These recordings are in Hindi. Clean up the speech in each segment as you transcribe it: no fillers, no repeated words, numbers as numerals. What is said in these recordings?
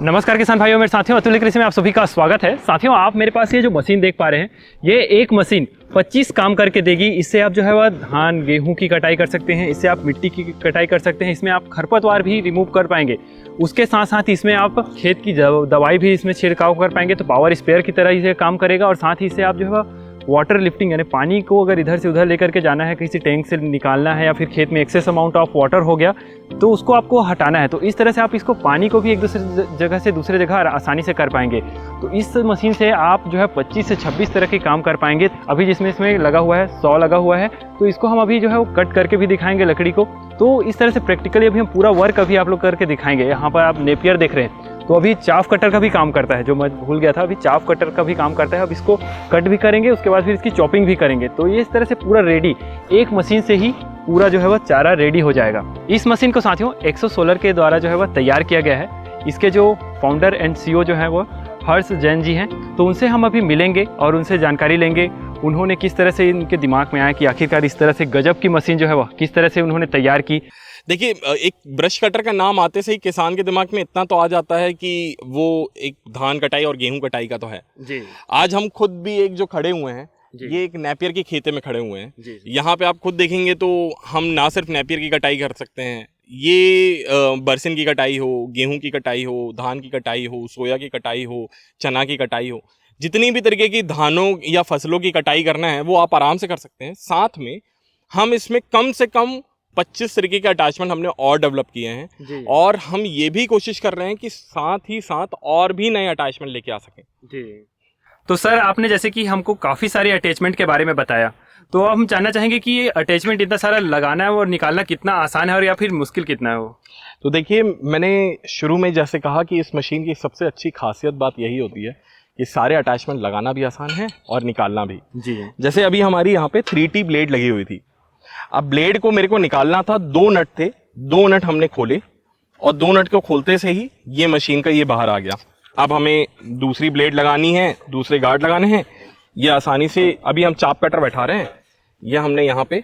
नमस्कार किसान भाइयों, मेरे साथियों, अतुल कृषि में आप सभी का स्वागत है। साथियों, आप मेरे पास ये जो मशीन देख पा रहे हैं, ये एक मशीन 25 काम करके देगी। इससे आप जो है वह धान गेहूं की कटाई कर सकते हैं, इससे आप मिट्टी की कटाई कर सकते हैं, इसमें आप खरपतवार भी रिमूव कर पाएंगे। उसके साथ साथ इसमें आप खेत की दवाई भी इसमें छिड़काव कर पाएंगे। तो पावर स्प्रेयर की तरह इसे काम करेगा। और साथ ही इससे आप जो है वाटर लिफ्टिंग यानी पानी को अगर इधर से उधर लेकर के जाना है, किसी टैंक से निकालना है, या फिर खेत में एक्सेस अमाउंट ऑफ वाटर हो गया तो उसको आपको हटाना है, तो इस तरह से आप इसको पानी को भी एक दूसरे जगह से दूसरे जगह आसानी से कर पाएंगे। तो इस मशीन से आप जो है 25 से 26 तरह के काम कर पाएंगे। अभी जिसमें इसमें लगा हुआ है 100 लगा हुआ है, तो इसको हम अभी जो है वो कट करके भी दिखाएंगे लकड़ी को। तो इस तरह से प्रैक्टिकली अभी हम पूरा वर्क अभी आप लोग करके दिखाएंगे। यहाँ पर आप नेपियर देख रहे हैं, तो अभी चाफ कटर का भी काम करता है, जो मैं भूल गया था, अभी चाफ कटर का भी काम करता है। अब इसको कट भी करेंगे, उसके बाद फिर इसकी चॉपिंग भी करेंगे। तो ये इस तरह से पूरा रेडी, एक मशीन से ही पूरा जो है वह चारा रेडी हो जाएगा। इस मशीन को साथियों एक्सो सोलर के द्वारा जो है वह तैयार किया गया है। इसके जो फाउंडर एंड सीईओ जो है वो हर्ष जैन जी हैं, तो उनसे हम अभी मिलेंगे और उनसे जानकारी लेंगे। उन्होंने किस तरह से इनके दिमाग में आया कि आखिरकार इस तरह से गजब की मशीन जो है वह किस तरह से उन्होंने तैयार की। देखिए, एक ब्रश कटर का नाम आते से ही किसान के दिमाग में इतना तो आ जाता है कि वो एक धान कटाई और गेहूं कटाई का तो है जी। आज हम खुद भी एक जो खड़े हुए हैं, ये एक नेपियर की खेते में खड़े हुए हैं। यहाँ पे आप खुद देखेंगे तो हम ना सिर्फ नेपियर की कटाई कर सकते हैं, ये बरसिन की कटाई हो, गेहूं की कटाई हो, धान की कटाई हो, सोया की कटाई हो, चना की कटाई हो, जितनी भी तरीके की धानों या फसलों की कटाई करना है वो आप आराम से कर सकते हैं। साथ में हम इसमें कम से कम 25 तरीके के अटैचमेंट हमने और डेवलप किए हैं, और हम ये भी कोशिश कर रहे हैं कि साथ ही साथ और भी नए अटैचमेंट लेके आ सकें जी। तो सर, आपने जैसे कि हमको काफ़ी सारे अटैचमेंट के बारे में बताया, तो हम जानना चाहेंगे कि ये अटैचमेंट इतना सारा लगाना है और निकालना कितना आसान है, और या फिर मुश्किल कितना है वो। तो देखिए, मैंने शुरू में जैसे कहा कि इस मशीन की सबसे अच्छी खासियत बात यही होती है कि सारे अटैचमेंट लगाना भी आसान है और निकालना भी जी। जैसे अभी हमारी यहाँ पे 3T ब्लेड लगी हुई थी। अब ब्लेड को मेरे को निकालना था, 2 नट थे, 2 नट हमने खोले, और 2 नट को खोलते से ही ये मशीन का ये बाहर आ गया। अब हमें दूसरी ब्लेड लगानी है, दूसरे गार्ड लगाने हैं, ये आसानी से अभी हम चाप कटर बैठा रहे हैं, ये हमने यहाँ पे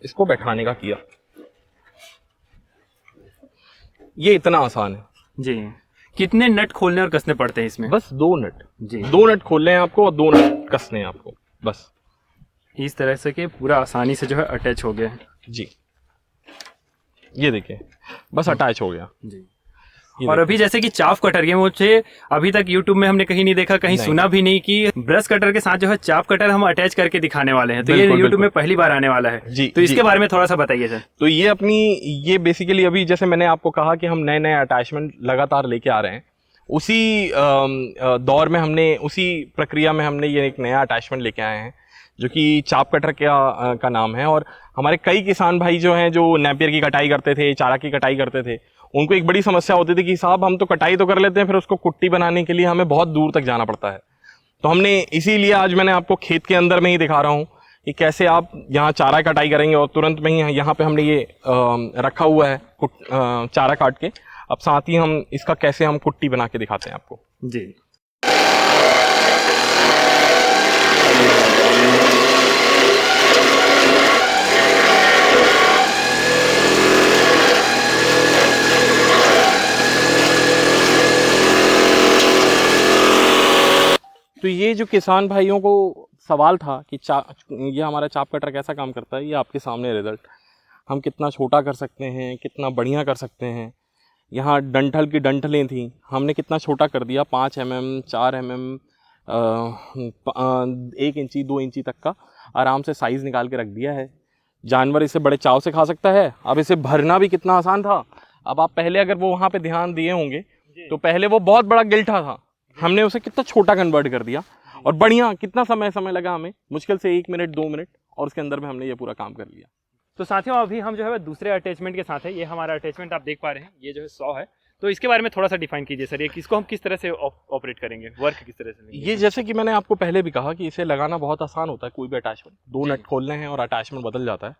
इसको बैठाने का किया। ये इतना आसान है जी। कितने नट खोलने और कसने पड़ते हैं इसमें? बस 2 नट जी। 2 नट खोलने हैं आपको और 2 नट कसने हैं आपको, बस। इस तरह से कि पूरा आसानी से जो है अटैच हो गया जी। ये देखिए, बस अटैच हो गया जी। और अभी जैसे कि चाफ कटर, ये मुझे अभी तक YouTube में हमने कहीं नहीं देखा, कहीं सुना भी नहीं कि ब्रश कटर के साथ जो है चाफ कटर हम अटैच करके दिखाने वाले हैं। तो ये YouTube में पहली बार आने वाला है जी। तो इसके बारे में थोड़ा सा बताइए सर। तो ये बेसिकली अभी जैसे मैंने आपको कहा कि हम नए नए अटैचमेंट लगातार लेके आ रहे हैं, उसी दौर में हमने, उसी प्रक्रिया में हमने ये एक नया अटैचमेंट लेके आए हैं जो कि चाप कटर का नाम है। और हमारे कई किसान भाई जो हैं, जो नेपियर की कटाई करते थे, चारा की कटाई करते थे, उनको एक बड़ी समस्या होती थी कि साहब हम तो कटाई तो कर लेते हैं, फिर उसको कुट्टी बनाने के लिए हमें बहुत दूर तक जाना पड़ता है। तो हमने इसीलिए आज मैंने आपको खेत के अंदर में ही दिखा रहा हूँ कि कैसे आप यहाँ चारा कटाई करेंगे, और तुरंत में ही यहाँ पे हमने ये रखा हुआ है चारा काट के। अब साथ ही हम इसका कैसे हम कुट्टी बना के दिखाते हैं आपको जी। तो ये जो किसान भाइयों को सवाल था कि ये हमारा चाप कटर कैसा काम करता है, ये आपके सामने रिजल्ट। हम कितना छोटा कर सकते हैं, कितना बढ़िया कर सकते हैं। यहाँ डंठल की डंठलें थी, हमने कितना छोटा कर दिया, 5 mm, 4 mm, 1 इंची 2 इंची तक का आराम से साइज़ निकाल के रख दिया है। जानवर इसे बड़े चाव से खा सकता है। अब इसे भरना भी कितना आसान था। अब आप पहले अगर वो वहाँ पे ध्यान दिए होंगे तो पहले वो बहुत बड़ा गिल्ठा था, हमने उसे कितना छोटा कन्वर्ट कर दिया, और बढ़िया कितना समय लगा हमें, मुश्किल से 1 मिनट 2 मिनट, और उसके अंदर में हमने ये पूरा काम कर लिया। तो साथियों, अभी हम जो है दूसरे अटैचमेंट के साथ है। ये हमारा अटैचमेंट आप देख पा रहे हैं, ये जो है 100 है। तो इसके बारे में थोड़ा सा डिफाइन कीजिए सर, ये इसको हम किस तरह से ऑपरेट करेंगे, वर्क किस तरह से? ये जैसे कि मैंने आपको पहले भी कहा कि इसे लगाना बहुत आसान होता है। कोई भी अटैचमेंट, 2 नट खोलने हैं और अटैचमेंट बदल जाता है।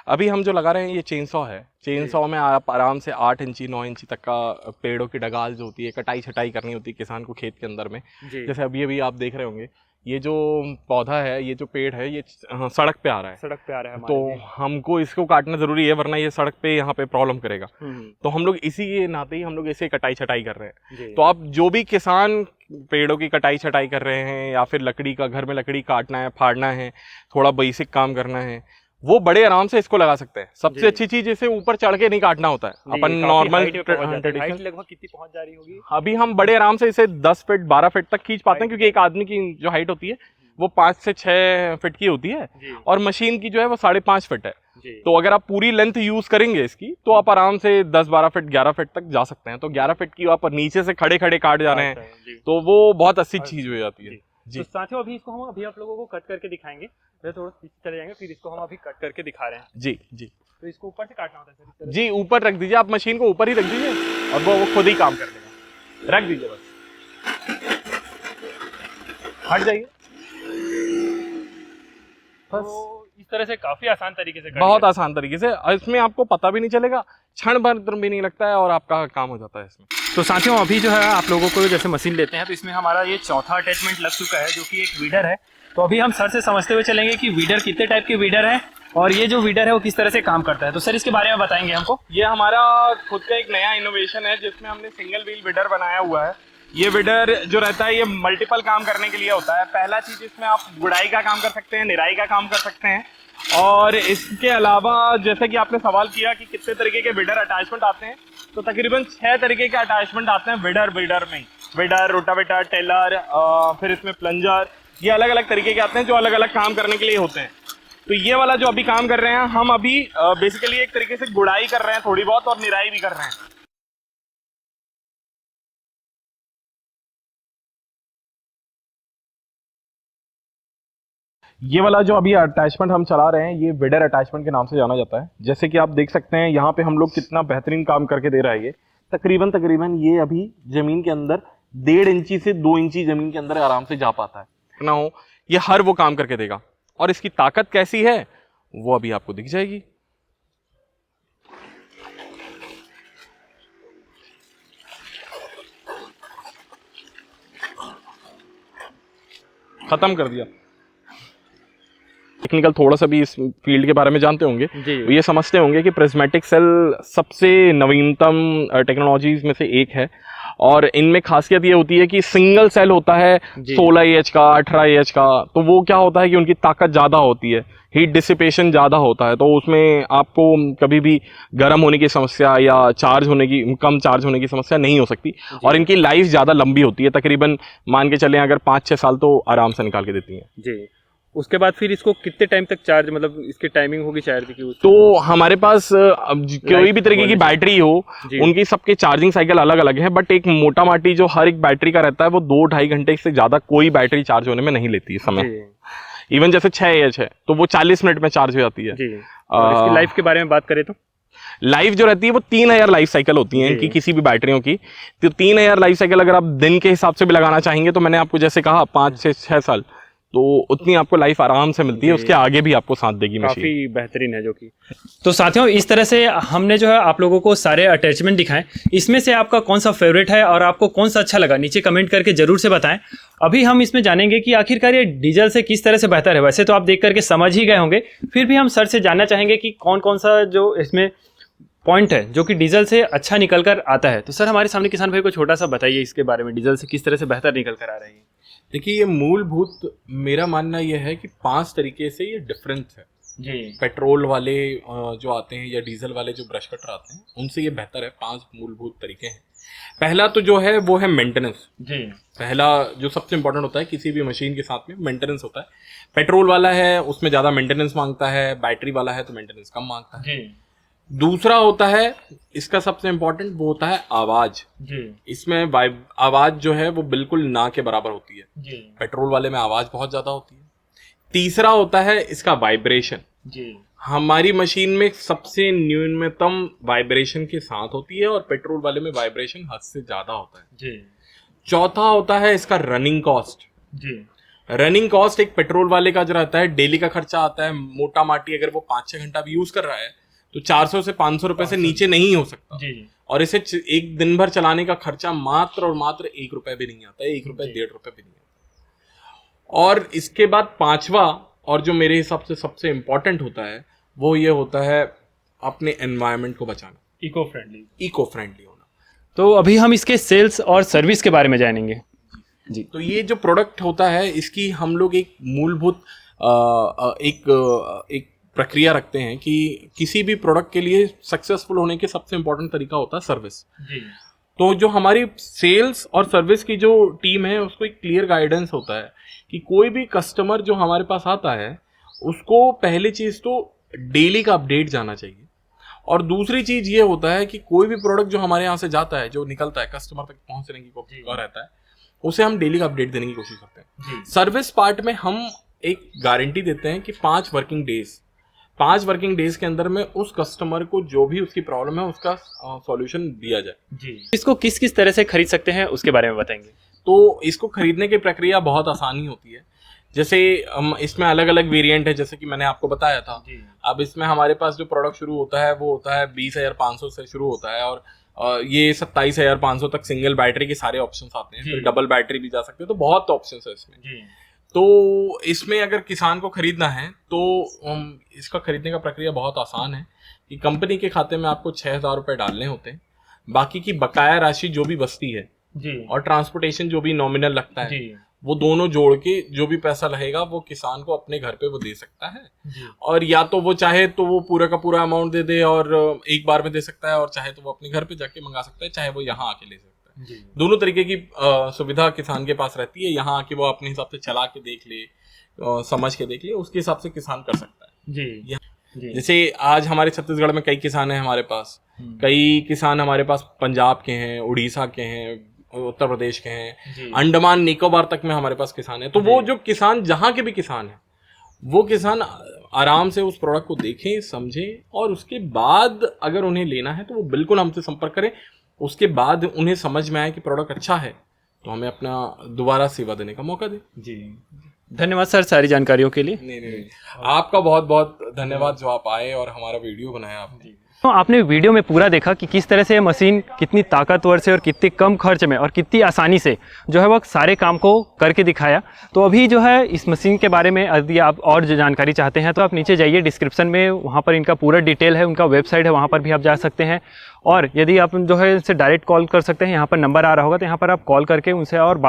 अभी हम जो लगा रहे हैं ये चेन सॉ है। चेन सॉ में आप आराम से 8 इंची 9 इंची तक का पेड़ों की डगाल जो होती है, कटाई छटाई करनी होती है किसान को खेत के अंदर में। जैसे अभी आप देख रहे होंगे ये जो पौधा है, ये जो पेड़ है, ये सड़क पे आ रहा है, सड़क पे आ रहा है तो हमको इसको काटना जरूरी है, वरना ये सड़क पे यहाँ पे प्रॉब्लम करेगा। तो हम लोग इसी के नाते ही हम लोग इसे कटाई छटाई कर रहे हैं। तो आप जो भी किसान पेड़ों की कटाई छटाई कर रहे हैं या फिर लकड़ी का, घर में लकड़ी काटना है, फाड़ना है, थोड़ा बेसिक काम करना है, वो बड़े आराम से इसको लगा सकते हैं। सबसे अच्छी चीज इसे ऊपर चढ़ के नहीं काटना होता है। अपन नॉर्मल हाइट लगभग कितनी पहुंच जा रही होगी? अभी हम बड़े आराम से इसे 10 फीट 12 फीट तक खींच पाते हैं, क्योंकि एक आदमी की जो हाइट होती है वो 5 से 6 फीट की होती है और मशीन की जो है वो 5.5 फीट है। तो अगर आप पूरी लेंथ यूज करेंगे इसकी तो आप आराम से 10-12 फीट 11 फीट तक जा सकते हैं। तो 11 फीट की आप नीचे से खड़े खड़े काट जा रहे हैं तो वो बहुत अच्छी चीज हो जाती है जी। तो साथियों अभी इसको हम अभी आप लोगों को कट करके दिखाएंगे, थोड़ा पीछे चले जाएंगे, फिर इसको हम अभी कट करके दिखा रहे हैं जी जी। तो इसको ऊपर से काटना होता है सर? इस तरह जी ऊपर रख दीजिए, आप मशीन को ऊपर ही रख दीजिए और वो खुद ही काम कर लेगा। रख दीजिए, बस हट जाइए बस। तो इस तरह से काफी आसान तरीके से बहुत आसान तरीके से, इसमें आपको पता भी नहीं चलेगा, क्षण भर भी नहीं लगता है और आपका काम हो जाता है इसमें। तो साथियों अभी जो है आप लोगों को जैसे मशीन लेते हैं तो इसमें हमारा ये चौथा अटैचमेंट लग चुका है, जो कि एक वीडर है। तो अभी हम सर से समझते हुए चलेंगे कि वीडर कितने टाइप के वीडर है और ये जो वीडर है वो किस तरह से काम करता है। तो सर इसके बारे में बताएंगे हमको। ये हमारा खुद का एक नया इनोवेशन है जिसमें हमने सिंगल व्हील वीडर बनाया हुआ है। ये वीडर जो रहता है ये मल्टीपल काम करने के लिए होता है। पहला चीज, इसमें आप गुड़ाई का काम कर सकते हैं, निराई का काम कर सकते हैं, और इसके अलावा जैसे कि आपने सवाल किया कि कितने तरीके के वीडर अटैचमेंट आते हैं, तो तकरीबन 6 तरीके के अटैचमेंट आते हैं वीडर में। वीडर, रोटावेटर, टेलर, फिर इसमें प्लंजर, ये अलग अलग तरीके के आते हैं जो अलग अलग काम करने के लिए होते हैं। तो ये वाला जो अभी काम कर रहे हैं हम अभी बेसिकली एक तरीके से गुड़ाई कर रहे हैं थोड़ी बहुत, और निराई भी कर रहे हैं। ये वाला जो अभी अटैचमेंट हम चला रहे हैं ये वीडर अटैचमेंट के नाम से जाना जाता है। जैसे कि आप देख सकते हैं यहाँ पे हम लोग कितना बेहतरीन काम करके दे रहा है। ये तकरीबन ये अभी जमीन के अंदर 1.5 इंची से 2 इंची जमीन के अंदर आराम से जा पाता है ना हो, ये हर वो काम करके देगा। और इसकी ताकत कैसी है वो अभी आपको दिख जाएगी। खत्म कर दिया। टेक्निकल थोड़ा सा भी इस फील्ड के बारे में जानते होंगे, तो ये समझते होंगे कि प्रिज्मेटिक सेल सबसे नवीनतम टेक्नोलॉजीज में से एक है। और इनमें खासियत ये होती है कि सिंगल सेल होता है 16 AH का, 18 AH का। तो वो क्या होता है कि उनकी ताकत ज़्यादा होती है, हीट डिसिपेशन ज़्यादा होता है, तो उसमें आपको कभी भी गर्म होने की समस्या या कम चार्ज होने की समस्या नहीं हो सकती। और इनकी लाइफ ज़्यादा लंबी होती है, तकरीबन मान के चलें अगर 5-6 साल तो आराम से निकाल के देती हैं जी। उसके बाद फिर इसको कितने टाइम तक चार्ज, मतलब इसकी टाइमिंग होगी चार्ज की? तो हमारे पास कोई भी तरीके की बैटरी हो, उनकी सबके चार्जिंग साइकिल अलग अलग है, बट एक मोटा माटी जो हर एक बैटरी का रहता है वो 2-2.5 घंटे से ज्यादा कोई बैटरी चार्ज होने में नहीं लेती है समय। इवन जैसे 6 AH है तो वो 40 मिनट में चार्ज हो जाती है। और इसकी लाइफ के बारे में बात करें तो लाइफ जो रहती है वो 3000 लाइफ साइकिल होती है इनकी, किसी भी बैटरियों की। तो 3000 लाइफ साइकिल अगर आप दिन के हिसाब से भी लगाना चाहेंगे तो मैंने आपको जैसे कहा 5 से 6 साल, तो उतनी आपको लाइफ आराम से मिलती है। उसके आगे भी आपको साथ देगी मशीन। काफी बेहतरीन है जो कि। तो साथियों इस तरह से हमने जो है आप लोगों को सारे अटैचमेंट दिखाएं। इसमें से आपका कौन सा फेवरेट है और आपको कौन सा अच्छा लगा, नीचे कमेंट करके जरूर से बताएं। अभी हम इसमें जानेंगे कि आखिरकार ये डीजल से किस तरह से बेहतर है। वैसे तो आप देख करके समझ ही गए होंगे, फिर भी हम सर से जानना चाहेंगे कि कौन कौन सा जो इसमें पॉइंट है जो कि डीजल से अच्छा निकल कर आता है। तो सर हमारे सामने किसान भाई को छोटा सा बताइए इसके बारे में, डीजल से किस तरह से बेहतर निकल कर आ रही है। देखिए ये मूलभूत मेरा मानना यह है कि 5 तरीके से ये डिफरेंस है जी। पेट्रोल वाले जो आते हैं या डीजल वाले जो ब्रश कटर आते हैं उनसे ये बेहतर है। 5 मूलभूत तरीके हैं। पहला तो जो है वो है मेंटेनेंस जी। पहला जो सबसे इंपॉर्टेंट होता है किसी भी मशीन के साथ में मेंटेनेंस होता है। पेट्रोल वाला है उसमें ज्यादा मेंटेनेंस मांगता है, बैटरी वाला है तो मेंटेनेंस कम मांगता है जी। दूसरा होता है इसका सबसे इंपॉर्टेंट, वो होता है आवाज जी। इसमें आवाज जो है वो बिल्कुल ना के बराबर होती है जी। पेट्रोल वाले में आवाज बहुत ज्यादा होती है। तीसरा होता है इसका वाइब्रेशन जी। हमारी मशीन में सबसे न्यूनतम वाइब्रेशन के साथ होती है और पेट्रोल वाले में वाइब्रेशन हद से ज्यादा होता है जी। चौथा होता है इसका रनिंग कॉस्ट जी। रनिंग कॉस्ट एक पेट्रोल वाले का जो रहता है डेली का खर्चा आता है, मोटा माटी अगर वो 5-6 घंटा भी यूज कर रहा है तो 400 से 500 रुपए से नीचे नहीं हो सकता जी। और इसे एक दिन भर चलाने का खर्चा मात्र और मात्र 1 रुपए भी नहीं आता है, 1 रुपए 1.5 रुपए भी नहीं आता। और इसके बाद पांचवा, और जो मेरे हिसाब से सबसे इम्पोर्टेंट होता है, वो ये होता है अपने एनवायरनमेंट को बचाना, इको फ्रेंडली होना। तो अभी हम इसके सेल्स और सर्विस के बारे में जानेंगे जी। तो ये जो प्रोडक्ट होता है, इसकी हम लोग एक मूलभूत एक प्रक्रिया रखते हैं कि किसी भी प्रोडक्ट के लिए सक्सेसफुल होने के सबसे इम्पोर्टेंट तरीका होता है सर्विस। तो जो हमारी सेल्स और सर्विस की जो टीम है, उसको एक क्लियर गाइडेंस होता है कि कोई भी कस्टमर जो हमारे पास आता है, उसको पहली चीज़ तो डेली का अपडेट जाना चाहिए, और दूसरी चीज़ ये होता है कि कोई भी प्रोडक्ट जो हमारे यहाँ से जाता है, जो निकलता है कस्टमर तक पहुँचने की कोशिश रहता है, उसे हम डेली का अपडेट देने की कोशिश करते हैं। सर्विस पार्ट में हम एक गारंटी देते हैं कि 5 वर्किंग डेज के अंदर में उस कस्टमर को जो भी उसकी प्रॉब्लम है उसका सॉल्यूशन दिया जाए जी। इसको किस किस तरह से खरीद सकते हैं उसके बारे में बताएंगे। तो इसको खरीदने की प्रक्रिया बहुत आसानी होती है। जैसे इसमें अलग अलग वेरिएंट है, जैसे कि मैंने आपको बताया था। अब इसमें हमारे पास जो प्रोडक्ट शुरू होता है वो होता है 20,500 से शुरू होता है, और ये 27,500 तक सिंगल बैटरी के सारे ऑप्शंस आते हैं, फिर डबल बैटरी भी जा सकते हैं, तो बहुत ऑप्शंस है इसमें। तो इसमें अगर किसान को खरीदना है तो इसका खरीदने का प्रक्रिया बहुत आसान है कि कंपनी के खाते में आपको 6,000 रुपये डालने होते हैं, बाकी की बकाया राशि जो भी बचती है जी, और ट्रांसपोर्टेशन जो भी नॉमिनल लगता है जी, वो दोनों जोड़ के जो भी पैसा रहेगा वो किसान को अपने घर पे वो दे सकता है जी। और या तो वो चाहे तो वो पूरा का पूरा अमाउंट दे दे और एक बार में दे सकता है, और चाहे तो वो अपने घर पे जाके मंगा सकता है, चाहे वो यहाँ आके ले सकता है जी। दोनों तरीके की सुविधा किसान के पास रहती है। यहाँ आके वो अपने हिसाब से चला के देख ले, समझ के देख ले, उसके हिसाब से किसान कर सकता है जी। जैसे आज हमारे छत्तीसगढ़ में कई किसान हैं हमारे पास, कई किसान हमारे पास पंजाब के हैं, उड़ीसा के हैं, उत्तर प्रदेश के हैं, अंडमान निकोबार तक में हमारे पास किसान हैं। तो वो जो किसान जहाँ के भी किसान हैं, वो किसान आराम से उस प्रोडक्ट को देखें, समझें, और उसके बाद अगर उन्हें लेना है तो वो बिल्कुल हमसे संपर्क करें। उसके बाद उन्हें समझ में आए कि प्रोडक्ट अच्छा है तो हमें अपना दोबारा सेवा देने का मौका दें जी। धन्यवाद सर सारी जानकारियों के लिए। नहीं, आपका बहुत बहुत धन्यवाद जो आप आए और हमारा वीडियो बनाया आपने। तो आपने वीडियो में पूरा देखा कि किस तरह से ये मशीन कितनी ताकतवर से और कितनी कम खर्च में और कितनी आसानी से जो है वो सारे काम को करके दिखाया। तो अभी जो है इस मशीन के बारे में यदि आप और जो जानकारी चाहते हैं तो आप नीचे जाइए, डिस्क्रिप्शन में वहाँ पर इनका पूरा डिटेल है, उनका वेबसाइट है, वहाँ पर भी आप जा सकते हैं। और यदि आप जो है इनसे डायरेक्ट कॉल कर सकते हैं, यहाँ पर नंबर आ रहा होगा तो यहाँ पर आप कॉल करके उनसे और बात